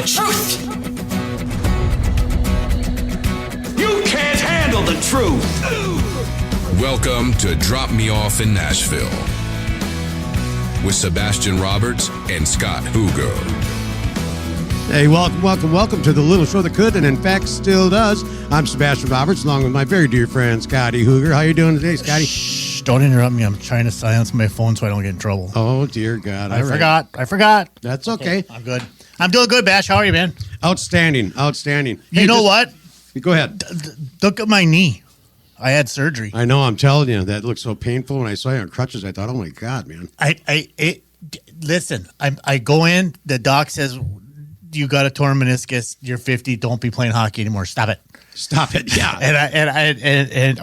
truth! You can't handle the truth! Welcome to Drop Me Off in Nashville with Sebastian Roberts and Scott Huger. Hey, welcome to the little show that could and in fact still does. I'm Sebastian Roberts along with my very dear friend Scotty Huger. How you doing today, Scotty? Shh, don't interrupt me. I'm trying to silence my phone so I don't get in trouble. Oh, dear God. I forgot. That's okay. I'm good. I'm doing good, Bash. How are you, man? Outstanding. You know what? Go ahead. Look at my knee. I had surgery. I know. I'm telling you, that looked so painful. When I saw you on crutches, I thought, oh, my God, man. Listen, I go in. The doc says, you got a torn meniscus. You're 50. Don't be playing hockey anymore. Stop it. Yeah. and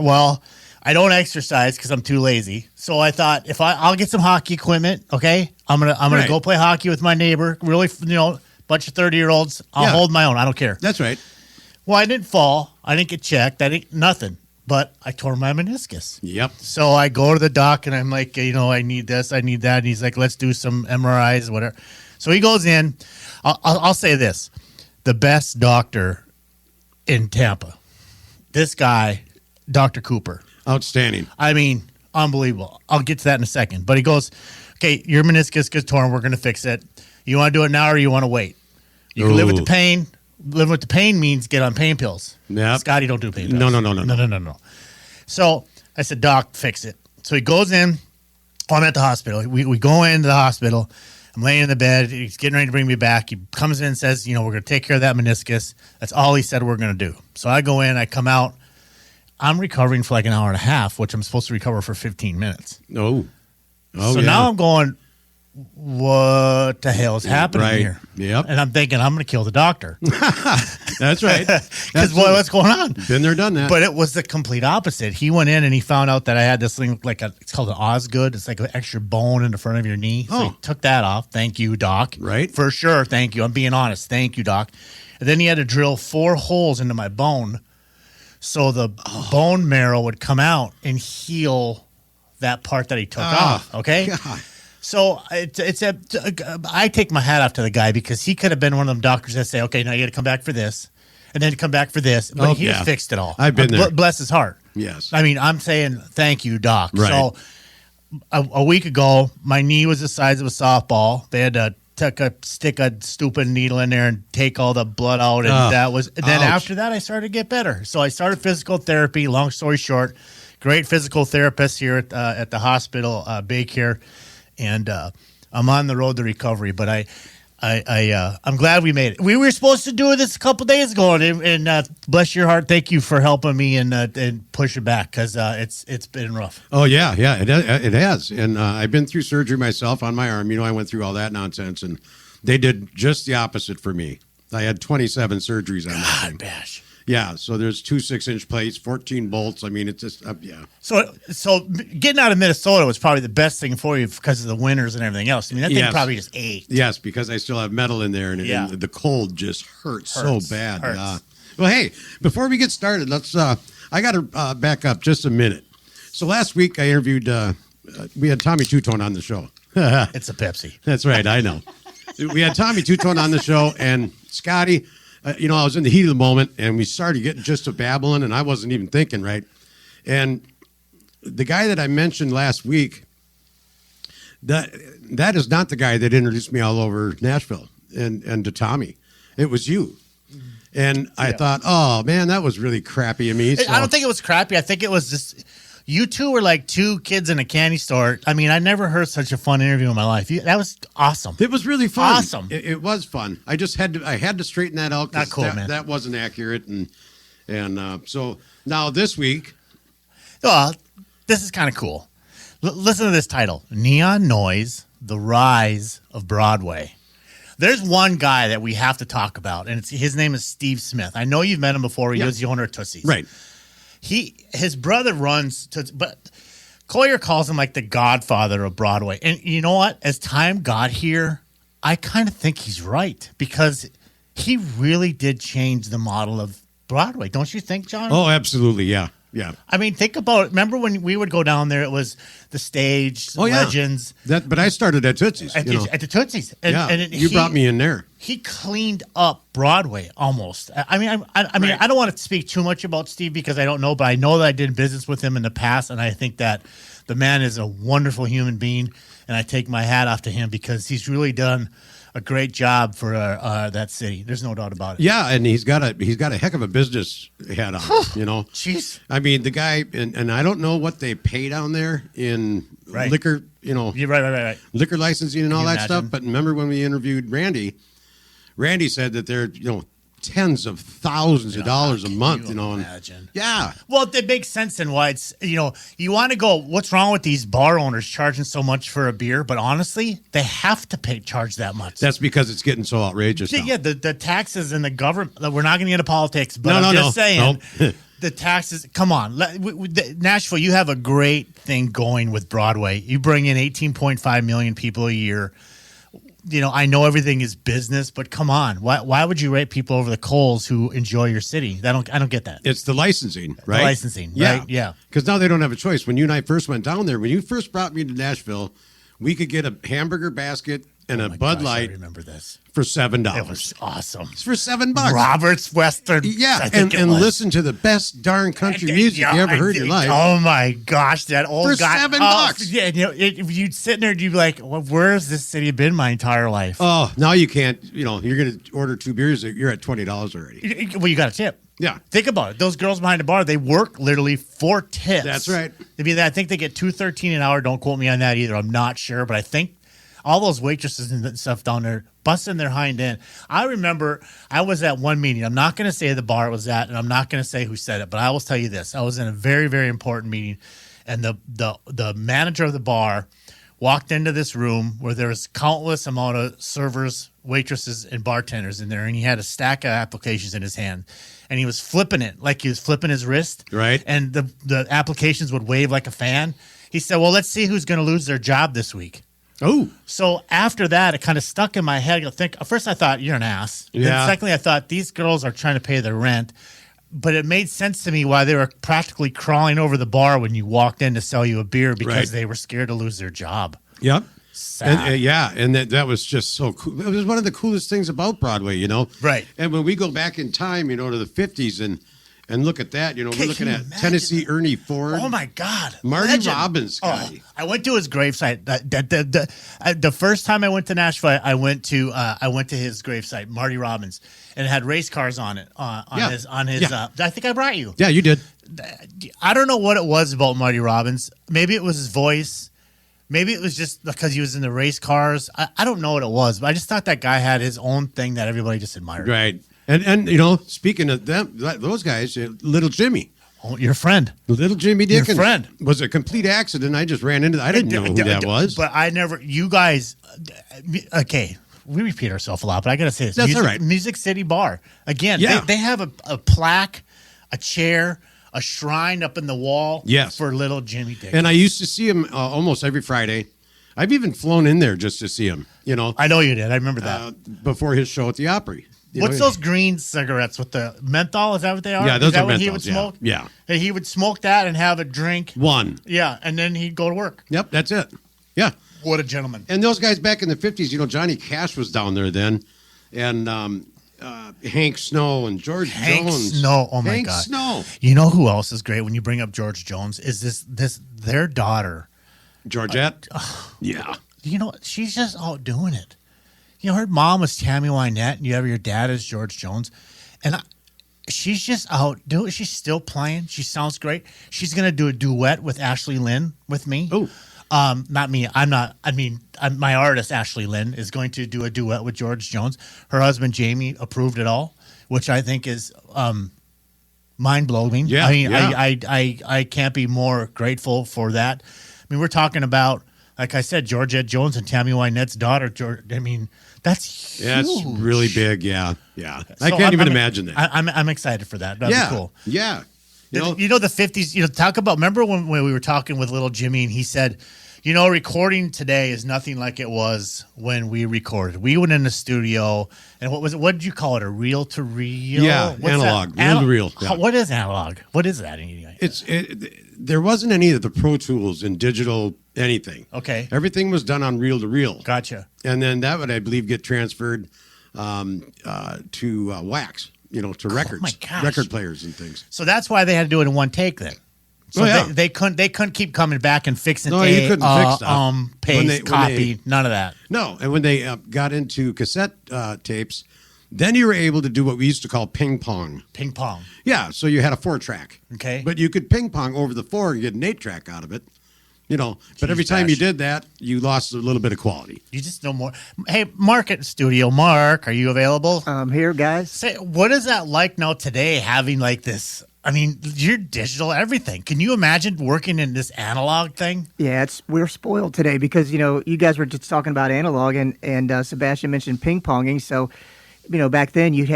I don't exercise because I'm too lazy. So I thought I'll get some hockey equipment. Okay, I'm gonna go play hockey with my neighbor. Really, bunch of 30-year-olds. I'll hold my own. I don't care. That's right. Well, I didn't fall. I didn't get checked. I didn't nothing. But I tore my meniscus. Yep. So I go to the doc and I'm like, I need this, I need that. And he's like, let's do some MRIs, whatever. So he goes in. I'll say this: the best doctor in Tampa. This guy, Dr. Cooper. Outstanding. I mean, unbelievable. I'll get to that in a second. But he goes, okay, your meniscus gets torn. We're going to fix it. You want to do it now or you want to wait? You can live with the pain. Living with the pain means get on pain pills. Yeah. Scotty, don't do pain pills. No. So I said, Doc, fix it. So he goes in. I'm at the hospital. We go into the hospital. I'm laying in the bed. He's getting ready to bring me back. He comes in and says, we're going to take care of that meniscus. That's all he said we're going to do. So I go in. I come out. I'm recovering for like an hour and a half, which I'm supposed to recover for 15 minutes. Oh, so now I'm going, what the hell is happening here? Yep. And I'm thinking, I'm going to kill the doctor. That's right. Because what's going on? Been there, done that. But it was the complete opposite. He went in and he found out that I had this thing it's called an Osgood. It's like an extra bone in the front of your knee. So he took that off. Thank you, Doc. Right. For sure. Thank you. I'm being honest. Thank you, Doc. And then he had to drill 4 holes into my bone so the bone marrow would come out and heal that part that he took off. Okay. God. So I take my hat off to the guy because he could have been one of them doctors that say, okay, now you got to come back for this and then come back for this. But he just fixed it all. I've been there. Bless his heart. Yes. I mean, I'm saying thank you, Doc. Right. So a week ago, my knee was the size of a softball. They had to stick a stupid needle in there and take all the blood out. And then after that, I started to get better. So I started physical therapy. Long story short, great physical therapist here at the hospital, Baycare. And I'm on the road to recovery, but I'm glad we made it. We were supposed to do this a couple days ago, and bless your heart, thank you for helping me and push it back because it's been rough. Oh yeah, it has. And I've been through surgery myself on my arm. I went through all that nonsense, and they did just the opposite for me. I had 27 surgeries on that thing. Bash. Yeah, so there's 2 6-inch plates, 14 bolts. I mean, it's just, So getting out of Minnesota was probably the best thing for you because of the winters and everything else. I mean, that thing probably just ate. Yes, because I still have metal in there, and the cold just hurts so bad. Well, hey, before we get started, let's. I got to back up just a minute. So last week I interviewed. We had Tommy Two-Tone on the show. It's a Pepsi. That's right. I know. We had Tommy Two-Tone on the show, and Scotty. I was in the heat of the moment, and we started getting just a babbling, and I wasn't even thinking, right? And the guy that I mentioned last week, that is not the guy that introduced me all over Nashville and to Tommy. It was you. And I thought, oh, man, that was really crappy of me. So. I don't think it was crappy. I think it was just... You two were like 2 kids in a candy store. I mean, I never heard such a fun interview in my life. That was awesome. It was really fun. Awesome. It was fun. I just had to straighten that out. Not cool, man. That wasn't accurate. And so now this week. Well, this is kind of cool. Listen to this title. Neon Noise, The Rise of Broadway. There's one guy that we have to talk about, and his name is Steve Smith. I know you've met him before. He was the owner of Tootsie's. Right. His brother runs but Collier calls him like the godfather of Broadway. And you know what? As time got here, I kind of think he's right because he really did change the model of Broadway. Don't you think, John? Oh, absolutely. Yeah. Yeah. I mean, think about. Remember when we would go down there? It was the stage, Legends. But I started at Tootsie's. At the Tootsie's. And you brought me in there. He cleaned up Broadway almost. I mean, I don't want to speak too much about Steve because I don't know, but I know that I did business with him in the past, and I think that the man is a wonderful human being, and I take my hat off to him because he's really done a great job for that city. There's no doubt about it. Yeah, and he's got a heck of a business hat on. Jeez. I mean, the guy, and I don't know what they pay down there in liquor. You're right. Liquor licensing and all that imagine? stuff. But remember when we interviewed Randy? Randy said that they're tens of thousands of dollars a month. Imagine. Yeah. Well, it makes sense in why it's you want to go. What's wrong with these bar owners charging so much for a beer? But honestly, they have to charge that much. That's because it's getting so outrageous. Yeah, the taxes and the government. We're not going to get into politics, but I'm just saying. No. The taxes, come on. Nashville, you have a great thing going with Broadway. You bring in 18.5 million people a year. I know everything is business, but come on. Why would you rate people over the coals who enjoy your city? I don't get that. It's the licensing, right? The licensing, right? Yeah. Because now they don't have a choice. When you and I first went down there, when you first brought me to Nashville, we could get a hamburger basket and a Bud Light I remember this. for $7. It was awesome. It's for $7. Robert's Western. Yeah, and listen to the best darn country music you ever heard in your life. Oh my gosh, that old For guy. $7. Yeah, if you'd sit there and you'd be like, well, where has this city been my entire life? Oh, now you can't. You're going to order 2 beers. You're at $20 already. Well, you got a tip. Yeah. Think about it. Those girls behind the bar, they work literally for tips. That's right. I think they get $2.13 an hour. Don't quote me on that either. I'm not sure, but I think all those waitresses and stuff down there busting their hind end. I remember I was at one meeting. I'm not going to say the bar it was at, and I'm not going to say who said it, but I will tell you this. I was in a very, very important meeting, and the manager of the bar walked into this room where there was countless amount of servers, waitresses, and bartenders in there, and he had a stack of applications in his hand, and he was flipping it like he was flipping his wrist. Right. And the applications would wave like a fan. He said, well, let's see who's going to lose their job this week. Oh. So after that, it kind of stuck in my head. At first, I thought, you're an ass. Yeah. Then secondly, I thought, these girls are trying to pay their rent. But it made sense to me why they were practically crawling over the bar when you walked in to sell you a beer because they were scared to lose their job. Yep. Sad. And that was just so cool. It was one of the coolest things about Broadway, Right. And when we go back in time, to the 50s and look at that, we're looking at imagine Tennessee Ernie Ford. Oh my God, Marty legend. Robbins, Scotty. I went to his gravesite. The first time I went to Nashville, I went to his gravesite, Marty Robbins, and it had race cars on it. His. Yeah. I think I brought you. Yeah, you did. I don't know what it was about Marty Robbins. Maybe it was his voice. Maybe it was just because he was in the race cars. I don't know what it was, but I just thought that guy had his own thing that everybody just admired. Right. And speaking of them, those guys, Little Jimmy. Oh, your friend. Little Jimmy Dickens. Your friend. Was a complete accident. I just ran into that. I didn't know who that was. But I never, you guys, okay, we repeat ourselves a lot, but I got to say this. That's all right. Music City Bar. Again, Yeah. they have a plaque, a chair, a shrine up in the wall Yes. for Little Jimmy Dickens. And I used to see him almost every Friday. I've even flown in there just to see him, I know you did. I remember that. before his show at the Opry. What's those green cigarettes with the menthol? Is that what they are? Yeah, those Is that are what he menthols, would yeah. smoke? Yeah. And he would smoke that and have a drink. One. Yeah, and then he'd go to work. Yep, that's it. Yeah. What a gentleman. And those guys back in the 50s, Johnny Cash was down there then. And Hank Snow and George Jones. Snow. Oh, my Hank God. Snow. You know who else is great when you bring up George Jones? Is their daughter. Georgette. Yeah. She's just out doing it. Her mom was Tammy Wynette, and you have your dad as George Jones. And she's just out doing it. She's still playing. She sounds great. She's going to do a duet with Ashley Lynn with me. Oh. Not me. My artist, Ashley Lynn, is going to do a duet with George Jones. Her husband, Jamie, approved it all, which I think is mind-blowing. Yeah, I can't be more grateful for that. We're talking about, like I said, Georgette Jones and Tammy Wynette's daughter. That's huge. Yeah, it's really big. Yeah. Yeah. I So can't even imagine that. I'm excited for that. That'd be cool. Yeah. The 50s, talk about, remember when we were talking with little Jimmy and he said, You know, recording today is nothing like it was when we recorded. We went in the studio, and what was it? What did you call it? A reel to reel? Yeah, analog, reel to reel. Yeah. What is analog? What is that? There wasn't any of the Pro Tools and digital anything. Okay. Everything was done on reel to reel. Gotcha. And then that would, I believe, get transferred to wax. To records, my gosh. record players and things. So that's why they had to do it in one take then. So they couldn't keep coming back and fixing you couldn't fix stuff. Paste, copy, none of that. No, and when they got into cassette tapes, then you were able to do what we used to call ping pong. Ping pong. Yeah, so you had a 4-track. Okay. But you could ping pong over the 4 and get an 8-track out of it. But every time you did that, you lost a little bit of quality. You just know more. Hey, Mark at studio. Mark, are you available? I'm here, guys. Say, what is that like now today, having like this? I mean, you're digital everything. Can you imagine working in this analog thing? Yeah, we're spoiled today because, you guys were just talking about analog and Sebastian mentioned ping ponging. So, back then you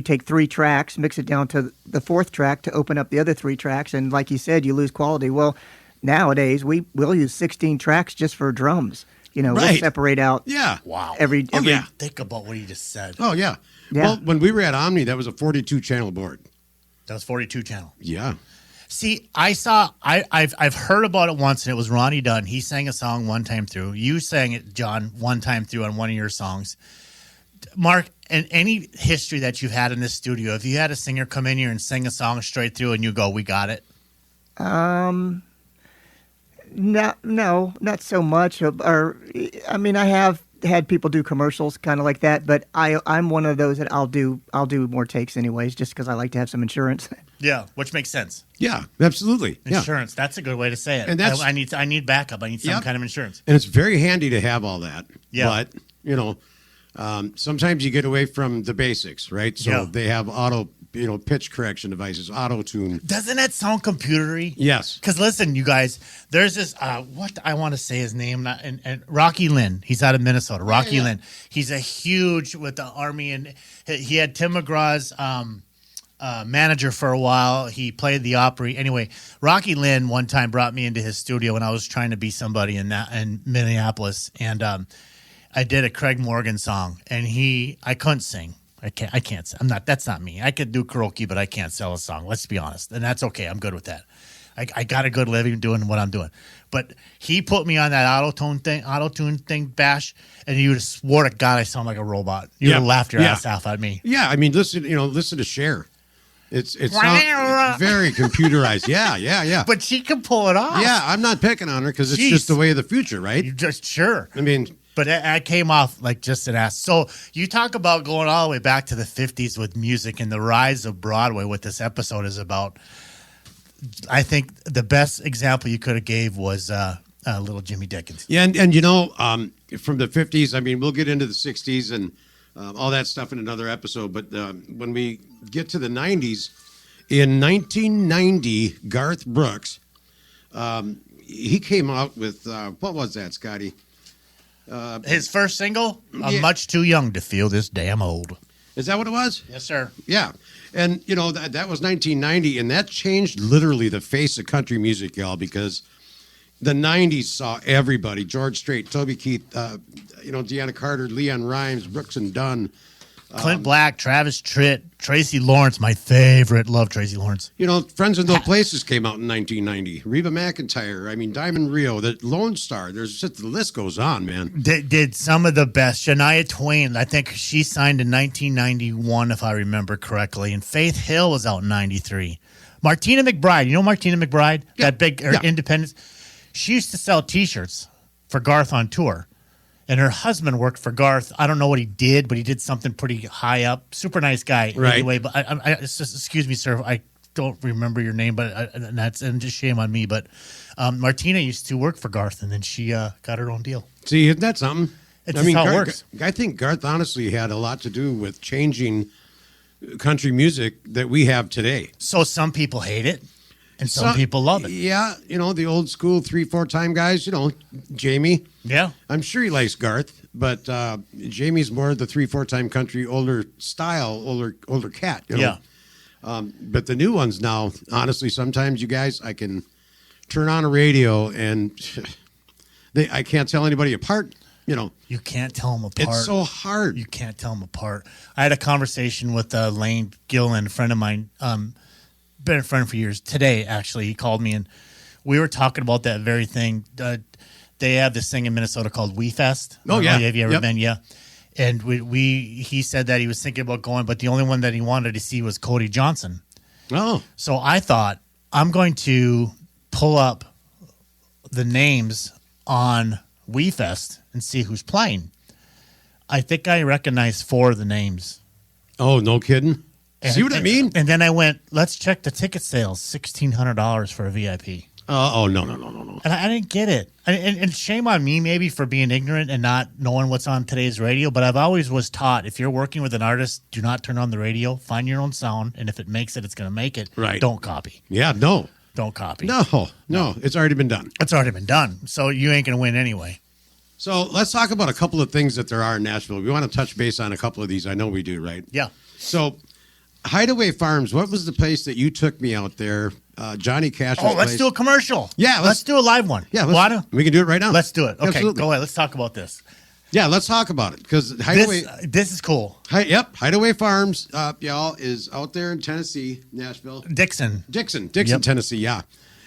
take 3 tracks, mix it down to the 4th track to open up the other 3 tracks. And like you said, you lose quality. Well, nowadays we'll use 16 tracks just for drums. We'll separate out. Yeah. Wow. Every Think about what you just said. Oh, yeah. Yeah. Well, when we were at Omni, that was a 42-channel board. That was 42 channel. Yeah. See, I've heard about it once, and it was Ronnie Dunn. He sang a song one time through. You sang it, John, one time through on one of your songs. Mark, in any history that you've had in this studio, if you had a singer come in here and sing a song straight through and you go, we got it? No, not so much. I have had people do commercials kind of like that, but I'm one of those that I'll do more takes anyways, just because I like to have some insurance. Yeah, which makes sense. Yeah, absolutely. Insurance. Yeah. That's a good way to say it. And I need backup. I need some kind of insurance. And it's very handy to have all that. Yeah. But, sometimes you get away from the basics, right? So they have auto, pitch correction devices, auto tune. Doesn't that sound computery? Yes. Because listen, you guys, there's this, what I want to say his name, and Rocky Lynn. He's out of Minnesota. Rocky Lynn. He's a huge with the Army, and he had Tim McGraw's manager for a while. He played the Opry. Anyway, Rocky Lynn one time brought me into his studio when I was trying to be somebody in Minneapolis, and I did a Craig Morgan song, and I couldn't sing. I can't. That's not me. I could do karaoke, but I can't sell a song. Let's be honest. And that's okay. I'm good with that. I got a good living doing what I'm doing. But he put me on that auto-tune thing, bash, and you would have swore to God I sound like a robot. You would have laughed your ass off at me. Yeah, I mean, listen to Cher. It's very computerized. Yeah. But she can pull it off. Yeah, I'm not picking on her because it's just the way of the future, right? You just sure. I mean, but I came off like just an ass. So you talk about going all the way back to the 50s with music and the rise of Broadway, what this episode is about. I think the best example you could have gave was little Jimmy Dickens. Yeah, and from the 50s, I mean, we'll get into the 60s and all that stuff in another episode. But when we get to the 90s, in 1990, Garth Brooks, he came out with, what was that, Scotty? His first single, I'm much too young to feel this damn old. Is that what it was? Yes, sir. Yeah. And, that was 1990, and that changed literally the face of country music, y'all, because the 90s saw everybody. George Strait, Toby Keith, Deanna Carter, Leon Rimes, Brooks and Dunn. Clint Black, Travis Tritt, Tracy Lawrence, my favorite. Love Tracy Lawrence. Friends in Low Places came out in 1990. Reba McEntire, Diamond Rio, the Lone Star. There's just, the list goes on, man. Did some of the best. Shania Twain, I think she signed in 1991, if I remember correctly. And Faith Hill was out in 93. Martina McBride, you know Martina McBride? Yeah. That big independent. She used to sell T-shirts for Garth on tour. And her husband worked for Garth. I don't know what he did, but he did something pretty high up. Super nice guy. Right. Anyway, but it's just, excuse me, sir. I don't remember your name, but and just shame on me. But Martina used to work for Garth, and then she got her own deal. See, isn't that something? It's just how it works. I think Garth honestly had a lot to do with changing country music that we have today. So some people hate it, and some people love it. Yeah, the old school 3-4 time guys, Jamie. Yeah. I'm sure he likes Garth, but Jamie's more the 3-4 time country, older style, older cat. Yeah. But the new ones now, honestly, sometimes you guys, I can turn on a radio and I can't tell anybody apart. You know, You can't tell them apart. it's so hard. You can't tell them apart. I had a conversation with Lane Gillen, a friend of mine, been a friend for years. Today, actually, he called me and we were talking about that very thing. They have this thing in Minnesota called We Fest. Oh, yeah. Have you ever Yep. been? Yeah. And he said that he was thinking about going, but the only one that he wanted to see was Cody Johnson. Oh, So I thought I'm going to pull up the names on We Fest and see who's playing. I think I recognize 4 of the names. oh, no kidding. See what I mean? And then I went, let's check the ticket sales, $1,600 for a VIP. Oh, no. And I didn't get it. And shame on me maybe for being ignorant and not knowing what's on today's radio. But I've always was taught if you're working with an artist, do not turn on the radio. Find your own sound. And if it makes it, it's going to make it. Right. Don't copy. Yeah, no. Don't copy. No. It's already been done. It's already been done. So you ain't going to win anyway. So let's talk about a couple of things that there are in Nashville. We want to touch base on a couple of these. I know we do, right? Yeah. So Hideaway Farms, what was the place that you took me out there? Johnny Cash's Oh, let's place. do a commercial. Yeah, let's do a live one. Yeah, Wanna? we can do it right now. Let's do it. Okay, Absolutely. go ahead. Let's talk about this. Yeah, let's talk about it because Hideaway. This is cool. Hideaway Farms, y'all, is out there in Tennessee, Nashville, Dixon. Dixon, Yep. Tennessee. Yeah,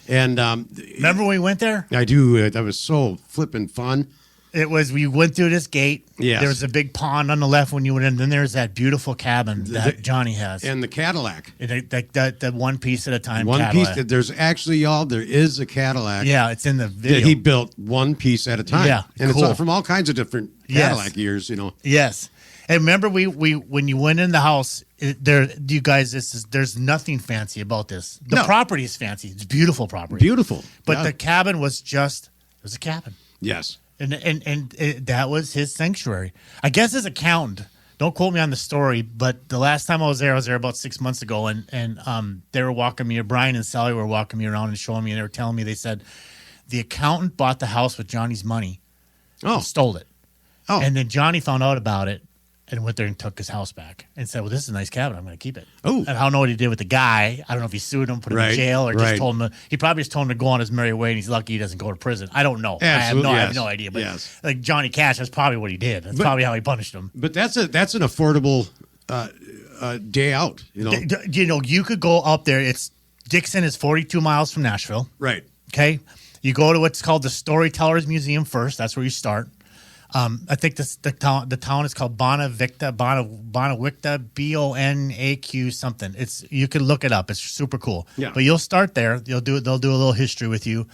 and Remember when we went there? I do. That was so flippin' fun. We went through this gate. Yes. There was a big pond on the left when you went in. Then there's that beautiful cabin that Johnny has. And the Cadillac. That one piece at a time One Cadillac. piece. There's actually, y'all, there is a Cadillac. Yeah, it's in the video. That he built one piece at a time. Yeah, And cool. it's all from all kinds of different Cadillac years, you know. Yes. And remember, we when you went in the house, you guys, there's nothing fancy about this. The No. property is fancy. It's beautiful property. Beautiful. But Yeah. the cabin was it was a cabin. Yes. And that was his sanctuary. I guess his accountant, don't quote me on the story, but the last time I was there about 6 months ago, and they were walking me, Brian and Sally were walking me around and showing me, and they were telling me, they said, the accountant bought the house with Johnny's money, stole it. Oh. And then Johnny found out about it and went there and took his house back and said, well, this is a nice cabin. I'm going to keep it. Oh. And I don't know what he did with the guy. I don't know if he sued him, put him in Right, jail, or just right. told him he probably just told him to go on his merry way, and he's lucky he doesn't go to prison. I don't know. Absolutely, I have yes. no idea. But Yes. like Johnny Cash, that's probably what he did. That's But- probably how he punished him. But that's an affordable day out, you know. You know, you could go up there. Dixon is 42 miles from Nashville. Right. Okay. You go to what's called the Storytellers Museum first. That's where you start. I think the town is called Bonavicta, Bonaq something. You can look it up. It's super cool. Yeah. But you'll start there. They'll do a little history with you,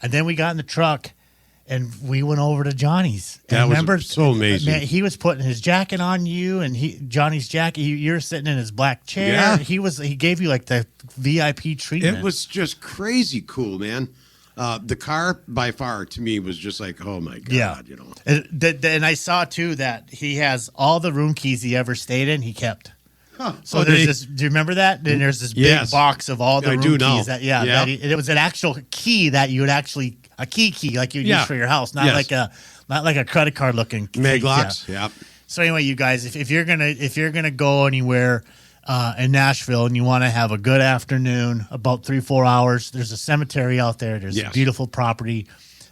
and then we got in the truck and we went over to Johnny's. And That was remember, so amazing. Man, he was putting his jacket on you, and Johnny's jacket. You're sitting in his black chair. Yeah. He gave you like the VIP treatment. It was just crazy cool, man. The car, by far, to me, was just like, oh my God, Yeah. you know. And I saw too that he has all the room keys he ever stayed in. He kept. Huh. So there's this. Do you remember that? Then there's this Yes. big box of all the I room do keys. know. That Yeah. that it was an actual key that you would actually a key like you'd Yeah. use for your house, not Yes. like a credit card looking key. Mag Yeah. locks, yeah. So anyway, you guys, if you're gonna go anywhere in Nashville and you want to have a good afternoon, about 3-4 hours, there's a cemetery out there. There's a Yes. beautiful property.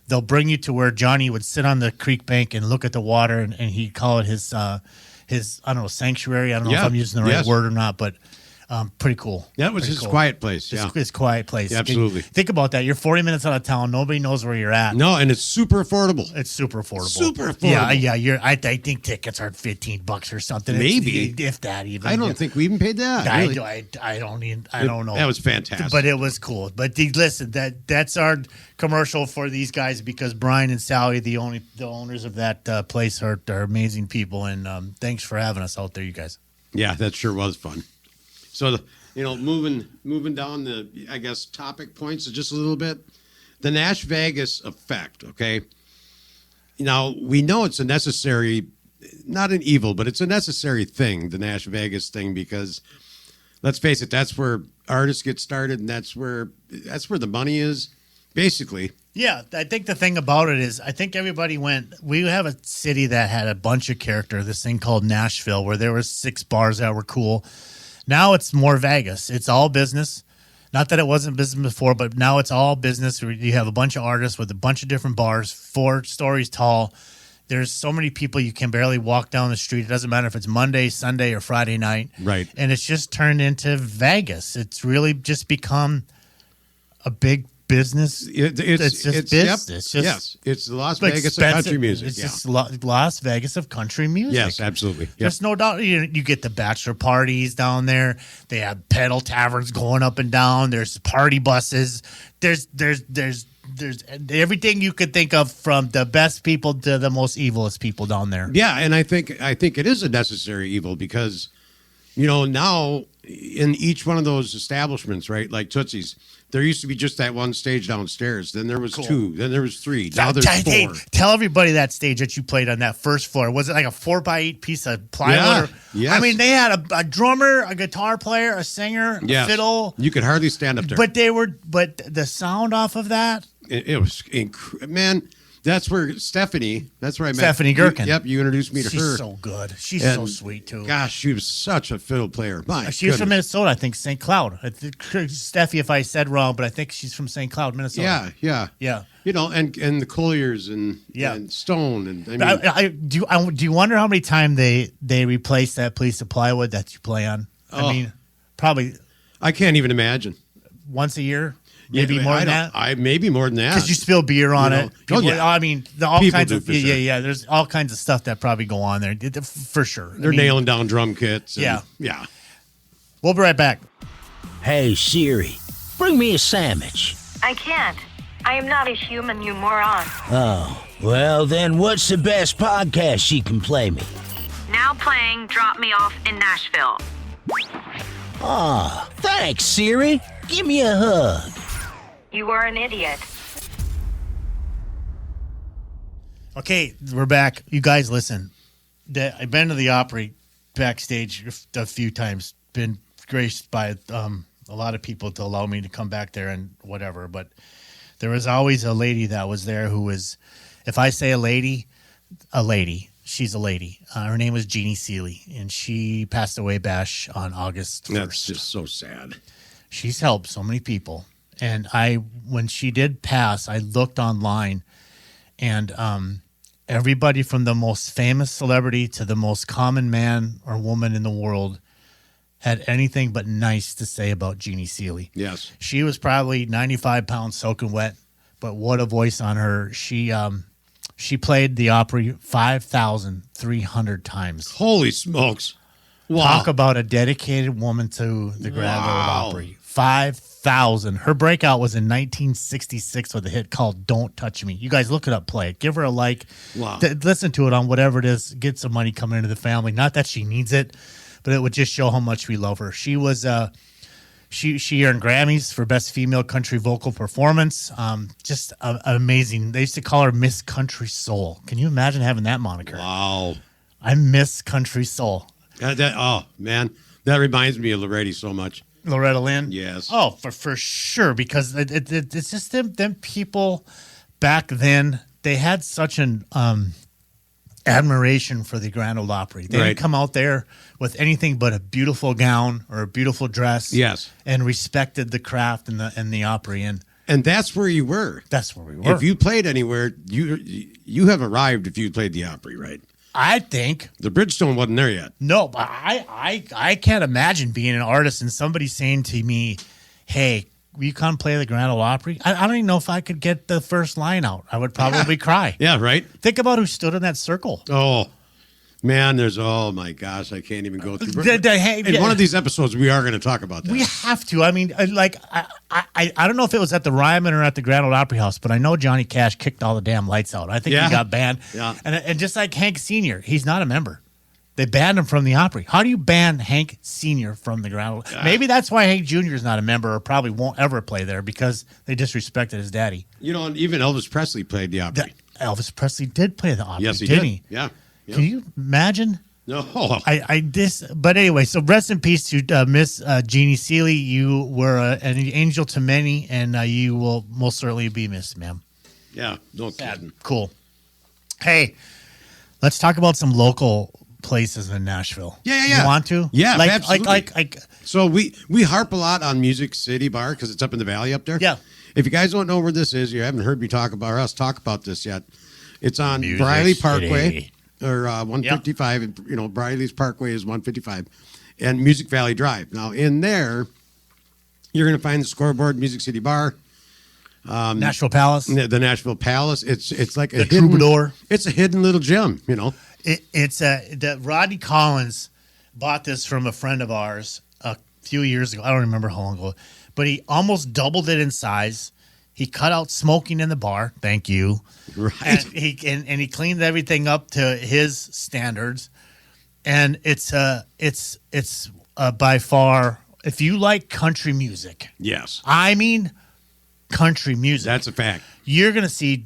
They'll bring you to where Johnny would sit on the creek bank and look at the water, and he'd call it his I don't know, sanctuary. I don't know if Yeah. I'm using the right Yes. word or not, but pretty cool. That was Pretty his cool. quiet place, yeah. It's a quiet place. Absolutely. Think about that. You're 40 minutes out of town. Nobody knows where you're at. No, and it's super affordable. It's super affordable. Super affordable. Yeah. I think tickets are $15 or something. Maybe. if that even. I don't think we even paid that. I, really. I don't know. That was fantastic. But it was cool. But listen, that's our commercial for these guys because Brian and Sally, the owners of that place, are amazing people. And thanks for having us out there, you guys. Yeah, that sure was fun. So, moving down the, I guess, topic points just a little bit. The Nash Vegas effect, okay? Now, we know it's a necessary, not an evil, but it's a necessary thing, the Nash Vegas thing, because let's face it, that's where artists get started, and that's where the money is, basically. Yeah, I think the thing about it is I think everybody went. We have a city that had a bunch of character, this thing called Nashville, where there were 6 bars that were cool. Now it's more Vegas. It's all business. Not that it wasn't business before, but now it's all business. You have a bunch of artists with a bunch of different bars, 4 stories tall. There's so many people you can barely walk down the street. It doesn't matter if it's Monday, Sunday, or Friday night. Right. And it's just turned into Vegas. It's really just become a big business. It's just business. Yep. Yes, it's the Las Vegas of country music. It's just Las Vegas of country music. Yes, absolutely. Yep. There's no doubt. You get the bachelor parties down there. They have pedal taverns going up and down. There's party buses. There's everything you could think of, from the best people to the most evilest people down there. Yeah, and I think it is a necessary evil because, now in each one of those establishments, right, like Tootsie's, there used to be just that one stage downstairs. Then there was 2. Then there was 3. Now there's 4. Hey, tell everybody that stage that you played on that first floor. Was it like a 4x8 piece of plywood? Yeah, yes. I mean, they had a drummer, a guitar player, a singer, a fiddle. You could hardly stand up there. But the sound off of that. It was man. That's where that's where I met Stephanie Gherkin. Yep, you introduced me to her. She's so good. She's so sweet too. Gosh, she was such a fiddle player. She's from Minnesota, I think, St. Cloud. Steffi, if I said wrong, but I think she's from St. Cloud, Minnesota. Yeah. And the Colliers and Stone and do you wonder how many times they replace that piece of plywood that you play on? I mean, probably. I can't even imagine. Once a year. Maybe more than that. Maybe more than that. Because you spill beer on it. People, I mean, all People kinds do, of for sure. yeah. There's all kinds of stuff that probably go on there for sure. They're nailing down drum kits. Yeah. We'll be right back. Hey Siri, bring me a sandwich. I can't. I am not a human, you moron. Oh, well then, what's the best podcast she can play me? Now playing Drop Me Off in Nashville. Ah, thanks Siri. Give me a hug. You are an idiot. Okay, we're back. You guys, listen. I've been to the Opry backstage a few times. Been graced by a lot of people to allow me to come back there and whatever. But there was always a lady that was there who was, if I say a lady, she's a lady. Her name was Jeannie Seeley, and she passed away, Bash, on August 1st. That's just so sad. She's helped so many people. And when she did pass, I looked online, and everybody from the most famous celebrity to the most common man or woman in the world had anything but nice to say about Jeannie Seeley. Yes. She was probably 95 pounds soaking wet, but what a voice on her. She played the Opry 5,300 times. Holy smokes. Wow. Talk about a dedicated woman to the Grand Ole Opry. 5,000. Her breakout was in 1966 with a hit called Don't Touch Me. You guys look it up, play it. Give her a like. Wow. Listen to it on whatever it is. Get some money coming into the family. Not that she needs it, but it would just show how much we love her. She was she earned Grammys for Best Female Country Vocal Performance. Just amazing. They used to call her Miss Country Soul. Can you imagine having that moniker? Wow. I'm Miss Country Soul. Oh, man. That reminds me of Loretta so much. Loretta Lynn? Yes. Oh, for sure, because it's just them people back then, they had such an admiration for the Grand Ole Opry. They didn't come out there with anything but a beautiful gown or a beautiful dress. Yes. And respected the craft and the Opry. And that's where you were. That's where we were. If you played anywhere, you have arrived if you played the Opry, right? I think the Bridgestone wasn't there yet. No, but I can't imagine being an artist and somebody saying to me, "Hey, will you come play the Grand Ole Opry?" I don't even know if I could get the first line out. I would probably cry. Yeah, right. Think about who stood in that circle. Oh, man, oh my gosh, I can't even go through. In one of these episodes, we are going to talk about that. We have to. I mean, I don't know if it was at the Ryman or at the Grand Ole Opry House, but I know Johnny Cash kicked all the damn lights out. I think he got banned. Yeah. And just like Hank Sr., he's not a member. They banned him from the Opry. How do you ban Hank Sr. from the Grand Ole? Maybe that's why Hank Jr. is not a member or probably won't ever play there because they disrespected his daddy. And even Elvis Presley played the Opry. Elvis Presley did play the Opry, yes, didn't did. he? Yeah. Can you imagine? No. But anyway, so rest in peace to Miss Jeannie Seeley. You were an angel to many, and you will most certainly be missed, ma'am. Yeah, no kidding. Cool. Hey, let's talk about some local places in Nashville. Yeah. You want to? Yeah, like, absolutely. Like, So we harp a lot on Music City Bar because it's up in the valley up there. Yeah. If you guys don't know where this is, you haven't heard me talk about or us talk about this yet. It's on Music Briley City. Parkway or 155. And, you know, Briley's Parkway is 155, and Music Valley Drive. Now in there, you're going to find the Scoreboard Music City Bar. Nashville Palace. The Nashville Palace. It's like a The hidden, Troubadour. It's a hidden little gem, you know. It's that Rodney Collins bought this from a friend of ours a few years ago. I don't remember how long ago, but he almost doubled it in size. He cut out smoking in the bar. Thank you. Right. And he cleaned everything up to his standards. And it's by far, if you like country music, Yes, I mean country music, that's a fact. you're going to see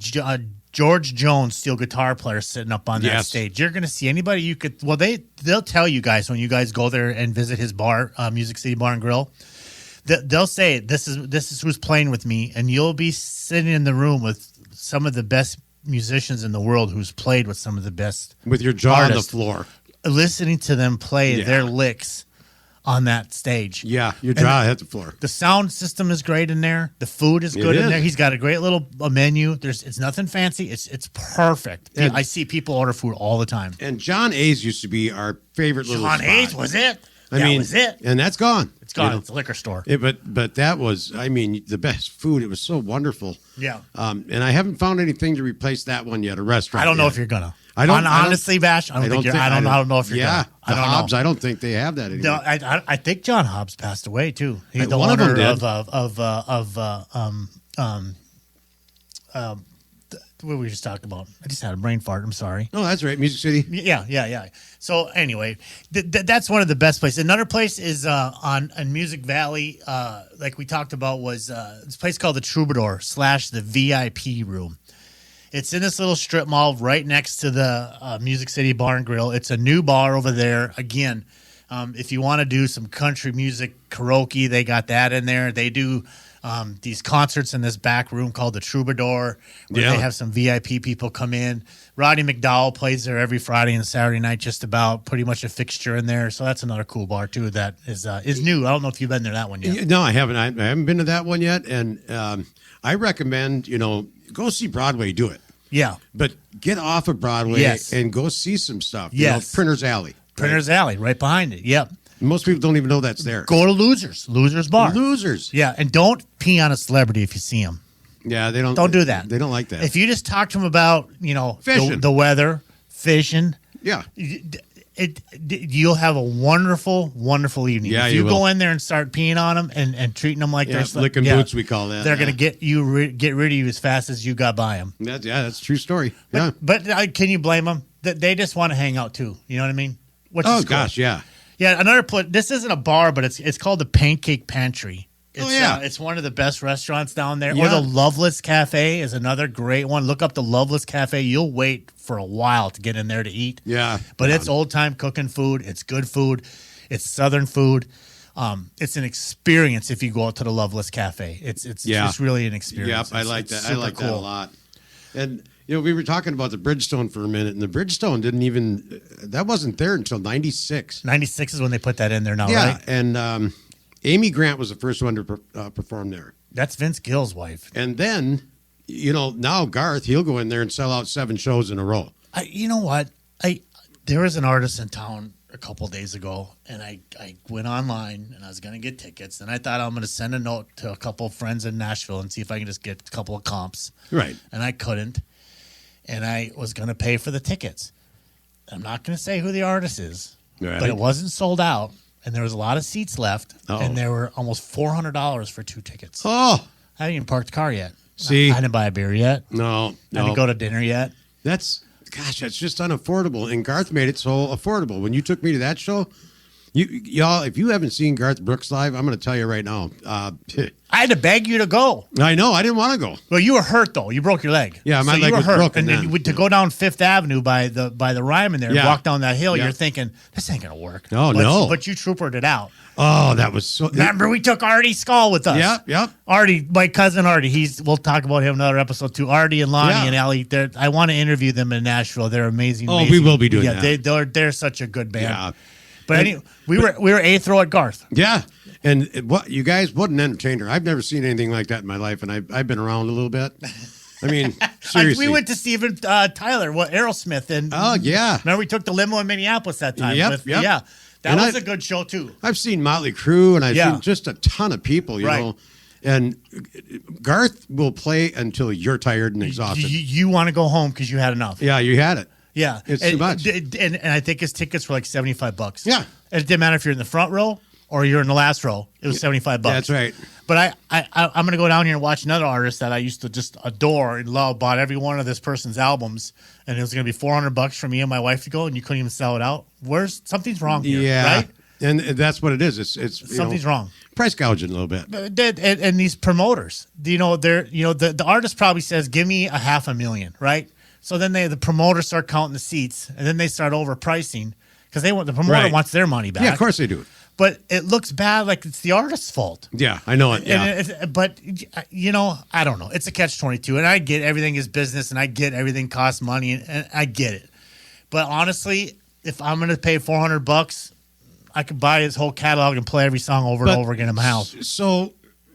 George Jones, steel guitar player, sitting up on that Yes. stage. You're going to see anybody you could. Well, they'll tell you guys when you guys go there and visit his bar, Music City Bar and Grill. They'll say this is who's playing with me, and you'll be sitting in the room with some of the best musicians in the world who's played with some of the best With your jaw artists, on the floor. listening to them play Yeah. their licks on that stage. Yeah, your jaw hit the floor. The sound system is great in there. The food is It good in is. there. He's got a great little menu. It's nothing fancy. It's perfect. And- I see people order food all the time. And John A's used to be our favorite little John spot. Hayes was it? I that mean, was it. And that's gone. It's gone. You know? It's a liquor store. But that was, I mean, the best food. It was so wonderful. Yeah. And I haven't found anything to replace that one yet. A restaurant. I don't know yet. if you're gonna. I don't- honestly, Bash. I don't know if you're Yeah, gonna. I don't Hobbs. know. I don't think they have that anymore. No, I think John Hobbs passed away too. He's the one of them owner did. what were we just talking about? I just had a brain fart. I'm sorry. No, that's right. Music City. Yeah. So anyway, that's one of the best places. Another place is on Music Valley, like we talked about, was this place called the Troubadour / the VIP room. It's in this little strip mall right next to the Music City Bar and Grill. It's a new bar over there. Again, if you want to do some country music karaoke, they got that in there. They do these concerts in this back room called the Troubadour, where Yeah. they have some VIP people come in. Roddy McDowell plays there every Friday and Saturday night, just about, pretty much a fixture in there. So that's another cool bar too that is new. I don't know if you've been there that one yet. No, I haven't. I haven't been to that one yet. And I recommend, go see Broadway. Do it. Yeah. But get off of Broadway Yes. and go see some stuff. Yes. Printer's Alley. Printer's Alley, right behind it. Yep. Most people don't even know that's there. Go to Losers Bar. Losers. Yeah, and don't pee on a celebrity if you see them. Yeah, they don't. Don't do that. They don't like that. If you just talk to them about, Fishing. the weather, fishing, yeah. you'll have a wonderful, wonderful evening. Yeah, if you you go will. in there and start peeing on them and treating them like Yeah, they're stuff- licking boots, we call that. They're Yeah. going to get rid of you as fast as you got by them. That's a true story. Yeah. But can you blame them? They just want to hang out too. You know what I mean? Which Oh is cool. gosh, yeah. Yeah, another place. This isn't a bar, but it's called the Pancake Pantry. It's, yeah. It's one of the best restaurants down there. Yeah. Or the Loveless Cafe is another great one. Look up the Loveless Cafe. You'll wait for a while to get in there to eat. Yeah. But it's old time cooking food. It's good food. It's Southern food. It's an experience if you go out to the Loveless Cafe. It's really an experience. Yep, I It's- like it's that. I super like that a cool. lot. And we were talking about the Bridgestone for a minute, and the Bridgestone that wasn't there until '96. 96 is when they put that in there now, Yeah, right? and Amy Grant was the first one to perform there. That's Vince Gill's wife. And then, now Garth, he'll go in there and sell out 7 shows in a row. You know what? There was an artist in town a couple days ago, and I went online and I was going to get tickets, and I thought I'm going to send a note to a couple of friends in Nashville and see if I can just get a couple of comps. Right. And I couldn't, and I was going to pay for the tickets. I'm not going to say who the artist is, Right. but it wasn't sold out, and there was a lot of seats left, Oh. and there were almost $400 for 2 tickets. Oh, I haven't even parked the car yet. See? I didn't buy a beer yet. no. I didn't go to dinner yet. That's just unaffordable. And Garth made it so affordable. When you took me to that show, Y'all, if you haven't seen Garth Brooks live, I'm going to tell you right now. I had to beg you to go. I know. I didn't want to go. Well, you were hurt though. You broke your leg. Yeah, my so leg you were was hurt. broken And then then. you, to go down Fifth Avenue by the Ryman there, Yeah. walk down that hill, Yeah. you're thinking this ain't gonna work. Oh, but, no. But you troopered it out. Oh, that was so. Remember, we took Artie Skull with us. Yep. Artie, my cousin Artie. We'll talk about him another episode too. Artie and Lonnie Yeah. and Allie. I want to interview them in Nashville. They're amazing. Oh, amazing. we will be doing yeah, that. They're such a good band. Yeah. But anyway, we were eighth row at Garth. Yeah. And what you guys, what an entertainer. I've never seen anything like that in my life, and I've been around a little bit. I mean, seriously. We went to Steven Tyler, Aerosmith, and Oh, yeah. remember we took the limo in Minneapolis that time. Yep. Yeah, that And was I- a good show too. I've seen Motley Crue, and I've Yeah. seen just a ton of people, you Right. know. And Garth will play until you're tired and exhausted. You want to go home because you had enough. Yeah, you had it. Yeah, It's and, too much. And I think his tickets were like $75. Yeah. And it didn't matter if you're in the front row or you're in the last row. It was $75. That's right. But I'm going to go down here and watch another artist that I used to just adore and love. Bought every one of this person's albums, and it was going to be $400 for me and my wife to go, and you couldn't even sell it out. Something's wrong here? Yeah. Right? And that's what it is. It's you Something's know, wrong. Price gouging a little bit. And these promoters, the artist probably says, "Give me $500,000," right? So then the promoters start counting the seats, and then they start overpricing because the promoter Right. wants their money back. Yeah, of course they do. But it looks bad, like it's the artist's fault. Yeah, I know it. Yeah. But I don't know. It's a catch-22, and I get everything is business, and I get everything costs money, and I get it. But honestly, if I'm going to pay $400, I could buy his whole catalog and play every song over and over again in my house. So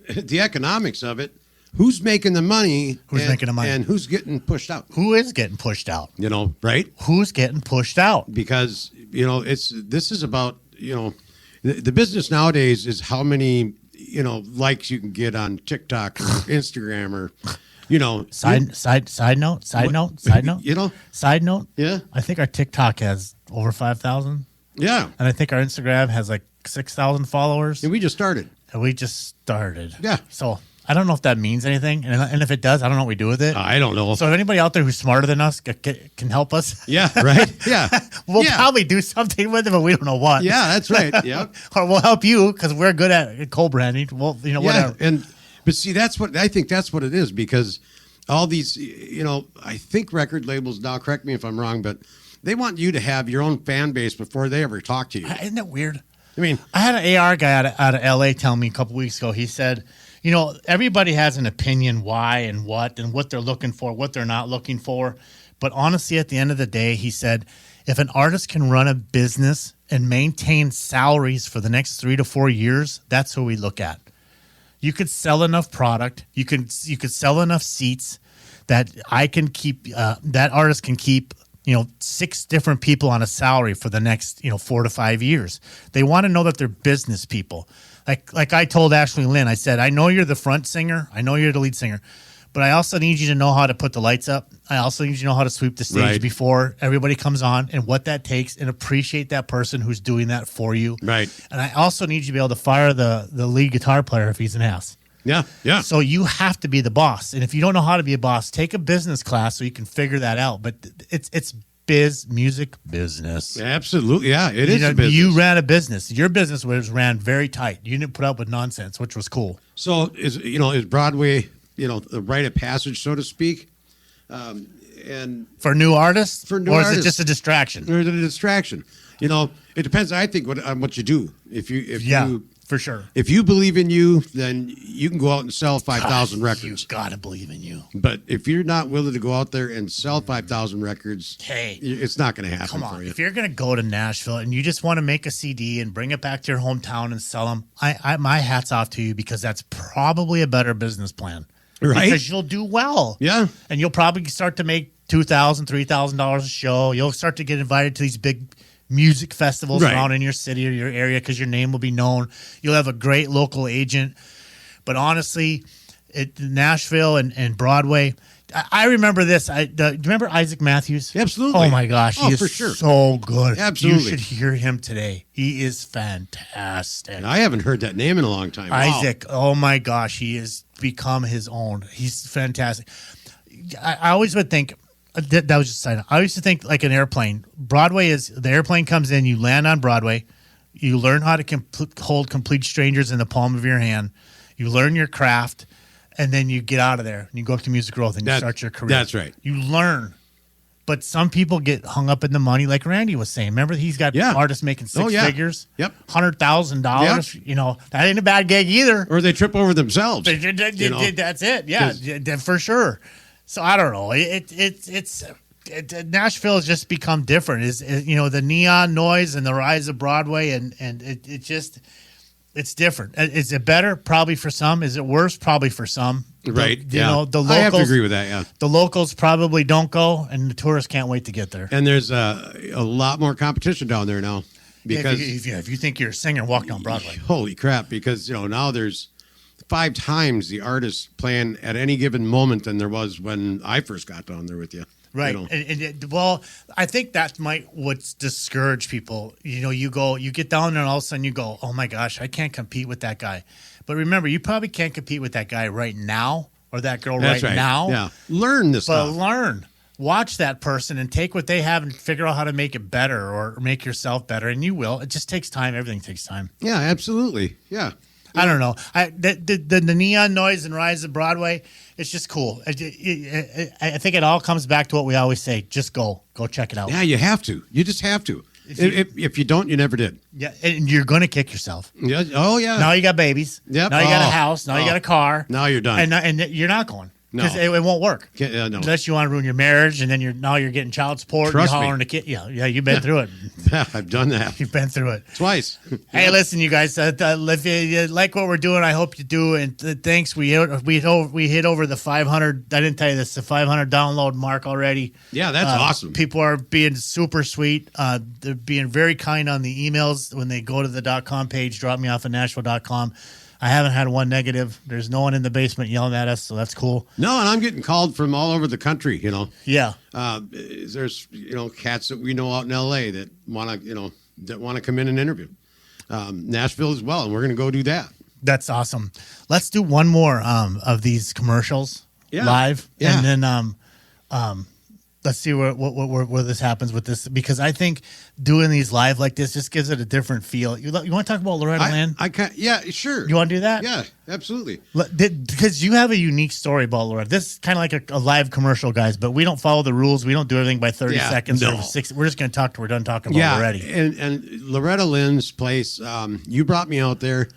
the economics of it, who's making the money? Who's making the money? And who's getting pushed out? Who is getting pushed out? You know, right? Who's getting pushed out? Because, you know, this is about, you know, the business nowadays is how many, you know, likes you can get on TikTok or Instagram or, you know. Side note. You know? Side note. Yeah. I think our TikTok has over 5,000, Yeah. and I think our Instagram has like 6,000 followers. And we just started. And we just started. Yeah. So I don't know if that means anything, and if it does, I don't know what we do with it. I don't know. So if anybody out there who's smarter than us can help us, Yeah, right? Yeah. we'll Yeah. probably do something with it, but we don't know what. Yeah, that's right. Yeah. Or we'll help you because we're good at co-branding. Well, whatever. Yeah, but see, that's what I think. That's what it is, because all these, you know, I think record labels now. Correct me if I'm wrong, but they want you to have your own fan base before they ever talk to you. Isn't that weird? I mean, I had an AR guy out of LA tell me a couple weeks ago. He said, everybody has an opinion why and what they're looking for, what they're not looking for. But honestly, at the end of the day, he said, if an artist can run a business and maintain salaries for the next 3 to 4 years, that's who we look at. You could sell enough product, you could sell enough seats that I can keep that artist can keep 6 different people on a salary for the next 4 to 5 years. They want to know that they're business people. Like I told Ashley Lynn, I said, I know you're the front singer, I know you're the lead singer, but I also need you to know how to put the lights up. I also need you to know how to sweep the stage Right. before everybody comes on and what that takes, and appreciate that person who's doing that for you. Right. And I also need you to be able to fire the lead guitar player if he's an ass. yeah, yeah. So you have to be the boss. And if you don't know how to be a boss, take a business class so you can figure that out. But it's music business. Absolutely, yeah. It is a business. You ran a business. Your business was ran very tight. You didn't put up with nonsense, which was cool. So is Broadway, the rite of passage, so to speak, and For new artists? For new or is artists. it just a distraction? or is it a distraction? It depends. I think on what you do. If you for sure. if you believe in you, then you can go out and sell 5,000 records. You've got to believe in you. But if you're not willing to go out there and sell 5,000 records, Hey, it's not going to happen come for on. you. If you're going to go to Nashville and you just want to make a CD and bring it back to your hometown and sell them, my hat's off to you, because that's probably a better business plan. Right? Because you'll do well. Yeah. And you'll probably start to make $2,000, $3,000 a show. You'll start to get invited to these big music festivals Right. around in your city or your area because your name will be known. You'll have a great local agent. But honestly, Nashville and Broadway, I remember this. Do you remember Isaac Matthews? Absolutely. Oh, my gosh. He is for sure. so good. Absolutely. You should hear him today. He is fantastic. I haven't heard that name in a long time. Wow. Isaac, oh my gosh, he has become his own. He's fantastic. I always would think, that was just a side note. I used to think like an airplane. The airplane comes in, you land on Broadway, You learn how to hold complete strangers in the palm of your hand. You learn your craft, and then you get out of there and you go up to Music Growth and you start your career. That's right. You learn. But some people get hung up in the money, like Randy was saying. Remember, he's got artists making six figures, $100,000. You know, that ain't a bad gig either. Or they trip over themselves. That's it. Yeah, for sure. So I don't know. Nashville has just become different. Is the neon noise and the rise of Broadway, and it's different. Is it better? Probably for some. Is it worse? Probably for some. Right. The locals. I have to agree with that. Yeah. The locals probably don't go, and the tourists can't wait to get there. And there's a lot more competition down there now because if you think you're a singer, walk down Broadway. Holy crap! Because now there's 5 times the artists playing at any given moment than there was when I first got down there with you. Right. Well, I think that might what's discourage people. You get down there and all of a sudden you go, oh my gosh, I can't compete with that guy. But remember, you probably can't compete with that guy right now or that girl right now. Yeah. Learn this stuff. But learn. Watch that person and take what they have and figure out how to make it better or make yourself better. And you will. It just takes time. Everything takes time. Yeah, absolutely. Yeah. I don't know. The neon noise and rise of Broadway, it's just cool. I think it all comes back to what we always say: just go check it out. Yeah, you have to. You just have to. If you don't, you never did. Yeah, and you're gonna kick yourself. Yeah. Oh yeah. Now you got babies. Yep. Now you got a house. Now you got a car. Now you're done. And you're not going. Because No. it won't work. No. Unless you want to ruin your marriage, and then you're getting child support. Trust and me. you're hollering the kid. Yeah, you've been through it. Yeah, I've done that. You've been through it Twice. Hey, listen, you guys. If you like what we're doing, I hope you do. And thanks. We hit over the 500. I didn't tell you this. The 500 download mark already. Yeah, that's awesome. People are being super sweet. They're being very kind on the emails when they go to the .com page. Drop me off at Nashville.com. I haven't had one negative. There's no one in the basement yelling at us, so that's cool. No, and I'm getting called from all over the country. Yeah. There's cats that we know out in L.A. that want to come in and interview. Nashville as well, and we're going to go do that. That's awesome. Let's do one more of these commercials live, and then let's see where this happens with this, because I think doing these live like this just gives it a different feel. You want to talk about Loretta Lynn? Yeah, sure. You want to do that? Yeah, absolutely. Because you have a unique story about Loretta. This is kind of like a live commercial, guys, but we don't follow the rules. We don't do everything by 30 seconds or 60. We're just going to talk till we're done talking about Loretta. And Loretta Lynn's place, you brought me out there,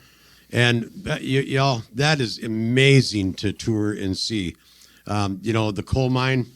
and y'all, that is amazing to tour and see. The coal mine.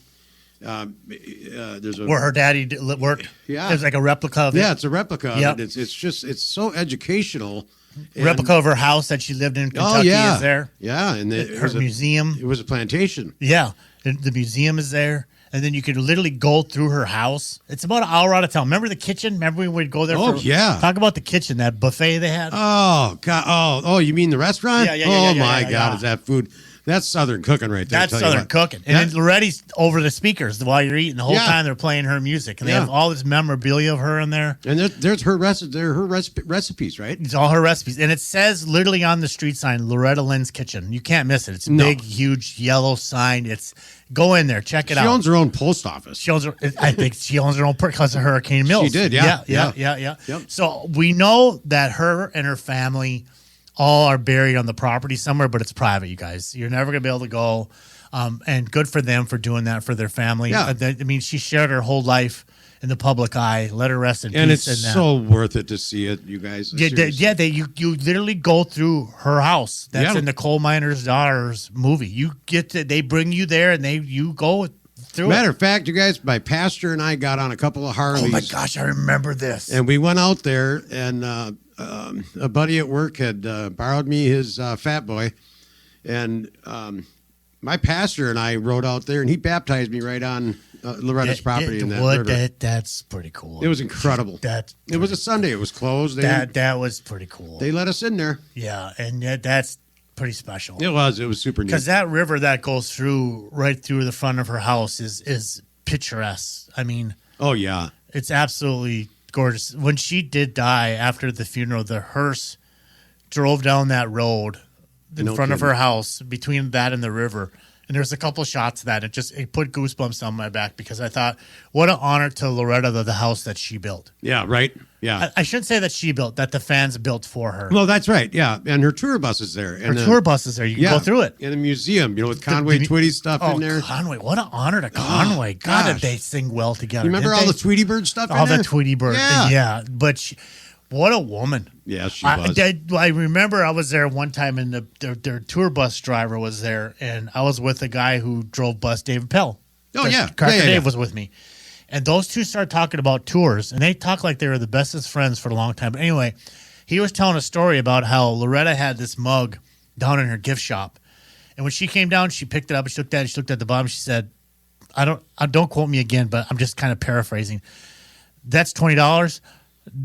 There's where her daddy worked. Yeah, there's like a replica of it. Yeah, it's a replica. Yep. Of it. It's so educational. Replica of her house that she lived in Kentucky is there. Yeah, and her museum. It was a plantation. Yeah, the museum is there, and then you could literally go through her house. It's about an hour out of town. Remember the kitchen? Remember we would go there? Talk about the kitchen, that buffet they had. Oh God! Oh, you mean the restaurant? Yeah. Oh my God! Is that food? That's Southern cooking right there. That's Southern cooking. And then Loretta's over the speakers while you're eating. The whole time they're playing her music. And they have all this memorabilia of her in there. And there's her recipes, right? It's all her recipes. And it says literally on the street sign, Loretta Lynn's Kitchen. You can't miss it. It's a big, huge yellow sign. Go in there. Check it out. She owns her own post office. I think she owns her own because of Hurricane Mills. She did, yeah. Yep. So we know that her and her family all are buried on the property somewhere, but it's private, you guys. You're never going to be able to go. And good for them for doing that for their family. Yeah. I mean, she shared her whole life in the public eye. Let her rest in peace. And it's so worth it to see it, you guys. You literally go through her house. That's in the Coal Miner's Daughters movie. They bring you there, and you go through Matter of fact, you guys, my pastor and I got on a couple of Harleys. Oh my gosh, I remember this. And we went out there, and a buddy at work had borrowed me his Fat Boy, and my pastor and I rode out there, and he baptized me right on Loretta's property in that river. That's pretty cool. It was incredible. It was a Sunday. It was closed. That was pretty cool. They let us in there. Yeah, and that's pretty special. It was super neat. Because that river that goes right through the front of her house is picturesque. I mean, oh yeah, it's absolutely gorgeous. When she did die after the funeral, the hearse drove down that road in front of her house between that and the river. And there's a couple shots of that. It put goosebumps on my back because I thought, what an honor to Loretta, the house that she built. Yeah, right. Yeah. I shouldn't say that she built, that the fans built for her. Well, that's right. Yeah. And her tour bus is there. And her tour bus is there. You can go through it. In the museum, with Conway Twitty stuff in there. Conway. What an honor to Conway. God, did they sing well together. You remember all the Tweety Bird stuff in there? All the Tweety Bird. Yeah. But what a woman. Yeah, she was. I remember I was there one time, and their tour bus driver was there, and I was with a guy who drove bus, David Pell. Oh, yeah. Cracker Dave was with me. And those two started talking about tours, and they talked like they were the bestest friends for a long time. But anyway, he was telling a story about how Loretta had this mug down in her gift shop. And when she came down, she picked it up, and she looked at the bottom, she said, don't quote me again, but I'm just kind of paraphrasing. That's $20.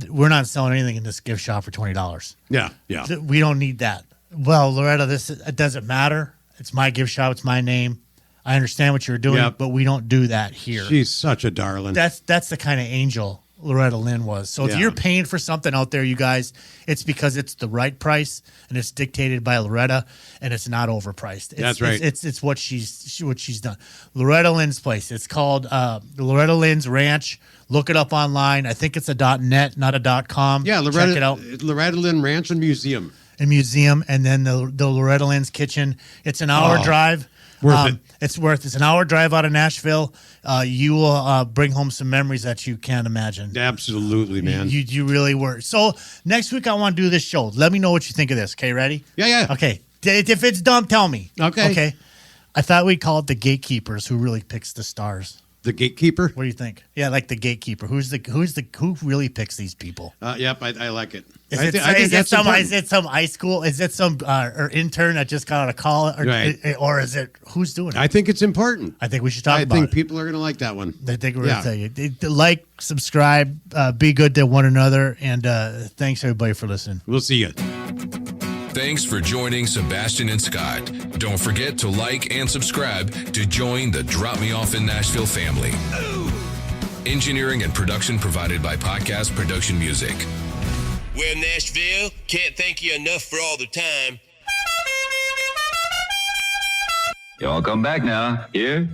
We're not selling anything in this gift shop for $20. Yeah, yeah. We don't need that. Well, Loretta, it doesn't matter. It's my gift shop. It's my name. I understand what you're doing, but we don't do that here. She's such a darling. That's the kind of angel Loretta Lynn was. So if you're paying for something out there, you guys, it's because it's the right price and it's dictated by Loretta and it's not overpriced. That's right. It's what she's done. Loretta Lynn's place. It's called Loretta Lynn's Ranch. Look it up online. I think it's a .net, not a .com. Yeah, check it out. Loretta Lynn Ranch and Museum. And then the Loretta Lynn's Kitchen. It's an hour drive. Worth it. It's an hour drive out of Nashville. You will bring home some memories that you can't imagine. Absolutely, man. You really were. So next week I want to do this show. Let me know what you think of this. Okay, ready? Yeah. Okay. If it's dumb, tell me. Okay. I thought we'd call it the gatekeepers who really picks the stars. The gatekeeper? What do you think? Yeah, like the gatekeeper. Who really picks these people? Yep, I like it. Is it some high school? Is it some or intern that just got out of college? Or is it who's doing it? I think it's important. I think we should talk about it. I think people are going to like that one. I think we're going to tell you. Like, subscribe, be good to one another, and thanks everybody for listening. We'll see you. Thanks for joining Sebastian and Scott. Don't forget to like and subscribe to join the Drop Me Off in Nashville family. Engineering and production provided by Podcast Production Music. Well, Nashville, can't thank you enough for all the time. Y'all come back now. Here?